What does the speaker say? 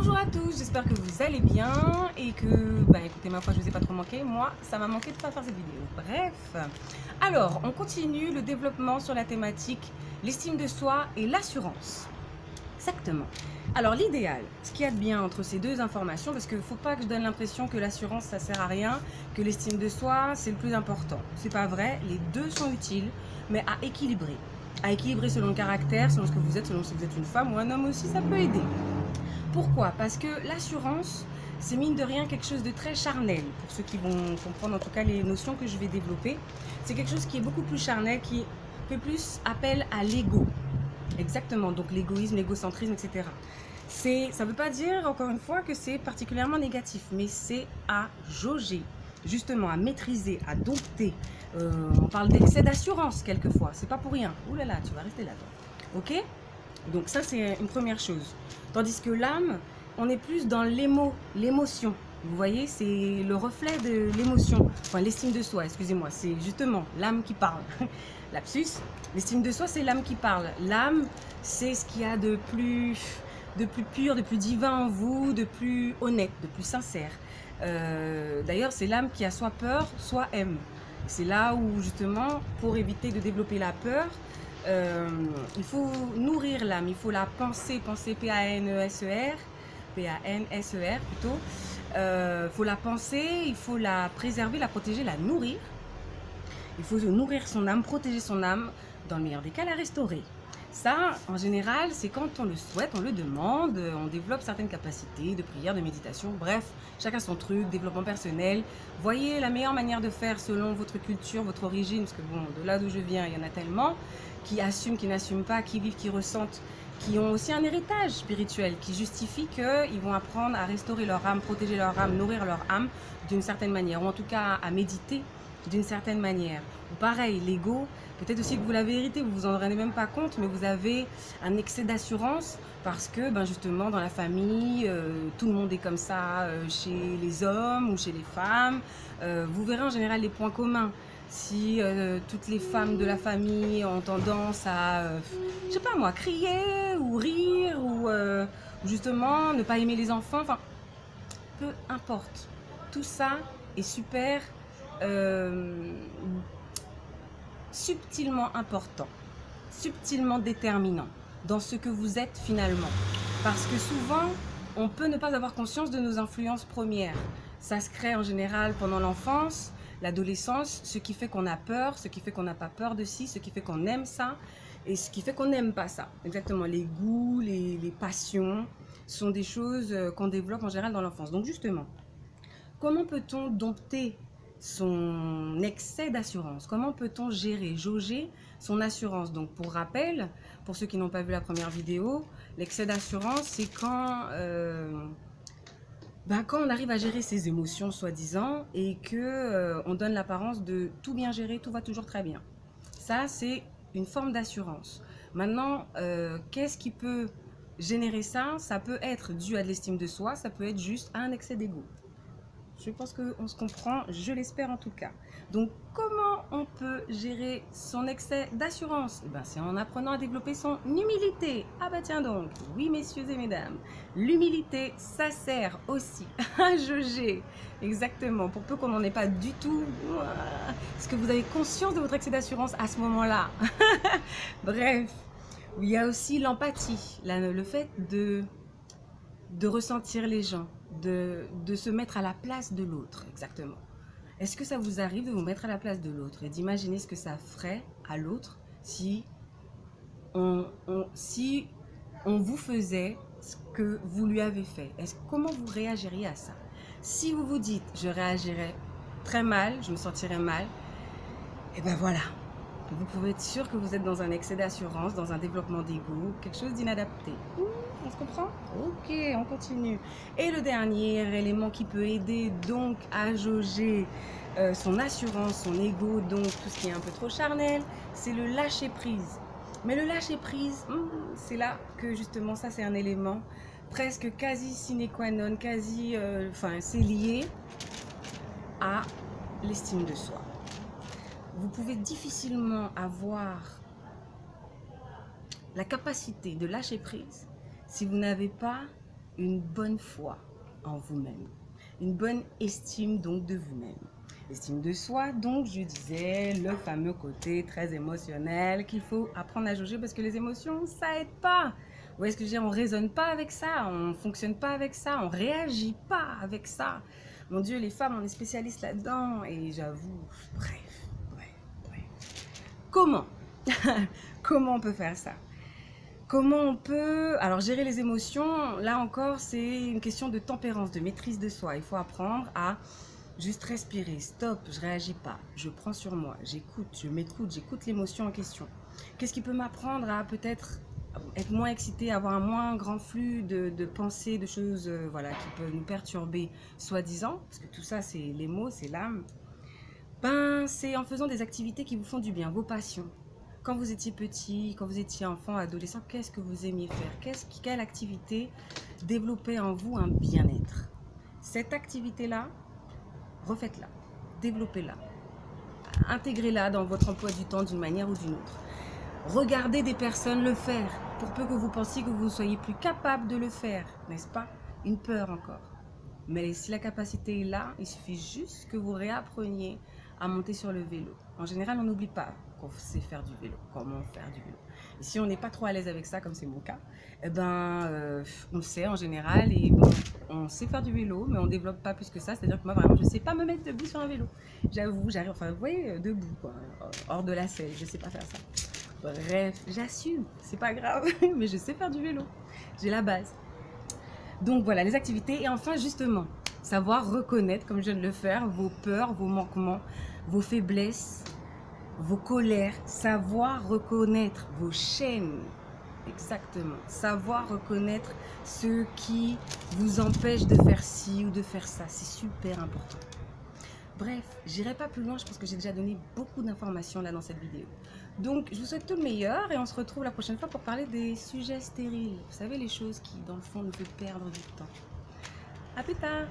Bonjour à tous, j'espère que vous allez bien et que, écoutez, ma foi, je vous ai pas trop manqué. Moi, ça m'a manqué de pas faire cette vidéo. Bref, alors, on continue le développement sur la thématique l'estime de soi et l'assurance. Exactement. Alors, l'idéal, ce qu'il y a de bien entre ces deux informations, parce qu'il ne faut pas que je donne l'impression que l'assurance, ça sert à rien, que l'estime de soi, c'est le plus important. C'est pas vrai, les deux sont utiles, mais à équilibrer. À équilibrer selon le caractère, selon ce que vous êtes, selon si vous êtes une femme ou un homme aussi, ça peut aider. Pourquoi? Parce que l'assurance, c'est mine de rien quelque chose de très charnel, pour ceux qui vont comprendre en tout cas les notions que je vais développer. C'est quelque chose qui est beaucoup plus charnel, qui fait plus appel à l'ego. Exactement, donc l'égoïsme, l'égocentrisme, etc. Ça ne veut pas dire, encore une fois, que c'est particulièrement négatif, mais c'est à jauger, justement, à maîtriser, à dompter. On parle d'excès d'assurance, quelquefois, c'est pas pour rien. Ouh là là, tu vas rester là, toi. Ok? Donc ça, c'est une première chose. Tandis que l'âme, on est plus dans l'émotion. Vous voyez, c'est le reflet de l'émotion. Enfin, l'estime de soi, excusez-moi. C'est justement l'âme qui parle. Lapsus. L'estime de soi, c'est l'âme qui parle. L'âme, c'est ce qu'il y a de plus pur, de plus divin en vous, de plus honnête, de plus sincère. D'ailleurs, c'est l'âme qui a soit peur, soit aime. C'est là où, justement, pour éviter de développer la peur, il faut nourrir l'âme, il faut la penser P-A-N-E-S-E-R, P-A-N-S-E-R plutôt. Il faut la penser, il faut la préserver, la protéger, la nourrir. Il faut nourrir son âme, protéger son âme, dans le meilleur des cas, la restaurer. Ça, en général, c'est quand on le souhaite, on le demande, on développe certaines capacités de prière, de méditation, bref, chacun son truc, développement personnel. Voyez la meilleure manière de faire selon votre culture, votre origine, parce que bon, de là d'où je viens, il y en a tellement qui assument, qui n'assument pas, qui vivent, qui ressentent, qui ont aussi un héritage spirituel, qui justifie qu'ils vont apprendre à restaurer leur âme, protéger leur âme, nourrir leur âme d'une certaine manière, ou en tout cas à méditer d'une certaine manière. Ou pareil, l'ego, peut-être aussi que vous l'avez hérité, vous vous en rendez même pas compte, mais vous avez un excès d'assurance parce que justement dans la famille, tout le monde est comme ça chez les hommes ou chez les femmes. Vous verrez en général les points communs. Si toutes les femmes de la famille ont tendance à, je sais pas moi, crier ou rire ou justement ne pas aimer les enfants, enfin, peu importe. Tout ça est super subtilement important, subtilement déterminant dans ce que vous êtes finalement. Parce que souvent, on peut ne pas avoir conscience de nos influences premières. Ça se crée en général pendant l'enfance, l'adolescence, ce qui fait qu'on a peur, ce qui fait qu'on n'a pas peur de ci, ce qui fait qu'on aime ça et ce qui fait qu'on n'aime pas ça. Exactement, les goûts, les passions sont des choses qu'on développe en général dans l'enfance. Donc justement, comment peut-on dompter son excès d'assurance? Comment peut-on gérer, jauger son assurance? Donc pour rappel, pour ceux qui n'ont pas vu la première vidéo, l'excès d'assurance, c'est quand on arrive à gérer ses émotions soi-disant et que on donne l'apparence de tout bien gérer, tout va toujours très bien. Ça, c'est une forme d'assurance. Maintenant, qu'est-ce qui peut générer ça? Ça peut être dû à de l'estime de soi, ça peut être juste à un excès d'ego. Je pense qu'on se comprend, je l'espère en tout cas. Donc, comment on peut gérer son excès d'assurance? C'est en apprenant à développer son humilité. Ah bah tiens donc, oui messieurs et mesdames, l'humilité, ça sert aussi à jauger. Exactement, pour peu qu'on n'en ait pas du tout. Est-ce que vous avez conscience de votre excès d'assurance à ce moment-là? Bref, il y a aussi l'empathie, le fait de ressentir les gens, de se mettre à la place de l'autre, exactement. Est-ce que ça vous arrive de vous mettre à la place de l'autre et d'imaginer ce que ça ferait à l'autre si on vous faisait ce que vous lui avez fait? Comment vous réagiriez à ça? Si vous vous dites, je réagirais très mal, je me sentirais mal, et ben voilà, vous pouvez être sûr que vous êtes dans un excès d'assurance, dans un développement d'ego, quelque chose d'inadapté. On se comprend? Ok, on continue. Et le dernier élément qui peut aider donc à jauger son assurance, son ego, donc tout ce qui est un peu trop charnel, c'est le lâcher prise. Mais le lâcher prise, c'est là que justement ça c'est un élément presque quasi sine qua non, c'est lié à l'estime de soi. Vous pouvez difficilement avoir la capacité de lâcher prise si vous n'avez pas une bonne foi en vous-même, une bonne estime donc de vous-même. Estime de soi, donc je disais le fameux côté très émotionnel qu'il faut apprendre à jauger parce que les émotions, ça aide pas. Vous voyez ce que je veux dire? On raisonne pas avec ça, on fonctionne pas avec ça, on réagit pas avec ça. Mon Dieu, les femmes, on est spécialistes là-dedans et j'avoue, bref. Comment? Comment on peut faire ça? Comment on peut... Alors, gérer les émotions, là encore, c'est une question de tempérance, de maîtrise de soi. Il faut apprendre à juste respirer, stop, je réagis pas, je prends sur moi, j'écoute, je m'écoute, j'écoute l'émotion en question. Qu'est-ce qui peut m'apprendre à peut-être être moins excité, avoir un moins grand flux de pensées, de choses voilà, qui peuvent nous perturber, soi-disant, parce que tout ça, c'est les mots, c'est l'âme. Ben, c'est en faisant des activités qui vous font du bien, vos passions. Quand vous étiez petit, quand vous étiez enfant, adolescent, qu'est-ce que vous aimiez faire? Quelle activité développait en vous un bien-être? Cette activité-là, refaites-la, développez-la, intégrez-la dans votre emploi du temps d'une manière ou d'une autre. Regardez des personnes le faire, pour peu que vous pensiez que vous ne soyez plus capable de le faire, n'est-ce pas? Une peur encore. Mais si la capacité est là, il suffit juste que vous réappreniez à monter sur le vélo. En général, on n'oublie pas qu'on sait faire du vélo, comment faire du vélo. Et si on n'est pas trop à l'aise avec ça, comme c'est mon cas, eh ben, on le sait en général et bon, on sait faire du vélo, mais on ne développe pas plus que ça. C'est-à-dire que moi, vraiment, je ne sais pas me mettre debout sur un vélo. J'avoue, j'arrive, enfin, vous voyez, debout, quoi, hors de la selle, je ne sais pas faire ça. Bref, j'assume, c'est pas grave, mais je sais faire du vélo. J'ai la base. Donc voilà, les activités. Et enfin, justement, savoir reconnaître, comme je viens de le faire, vos peurs, vos manquements, vos faiblesses, vos colères. Savoir reconnaître vos chaînes. Exactement. Savoir reconnaître ce qui vous empêche de faire ci ou de faire ça. C'est super important. Bref, j'irai pas plus loin, je pense que j'ai déjà donné beaucoup d'informations là dans cette vidéo. Donc, je vous souhaite tout le meilleur et on se retrouve la prochaine fois pour parler des sujets stériles. Vous savez, les choses qui, dans le fond, nous fait perdre du temps. À plus tard!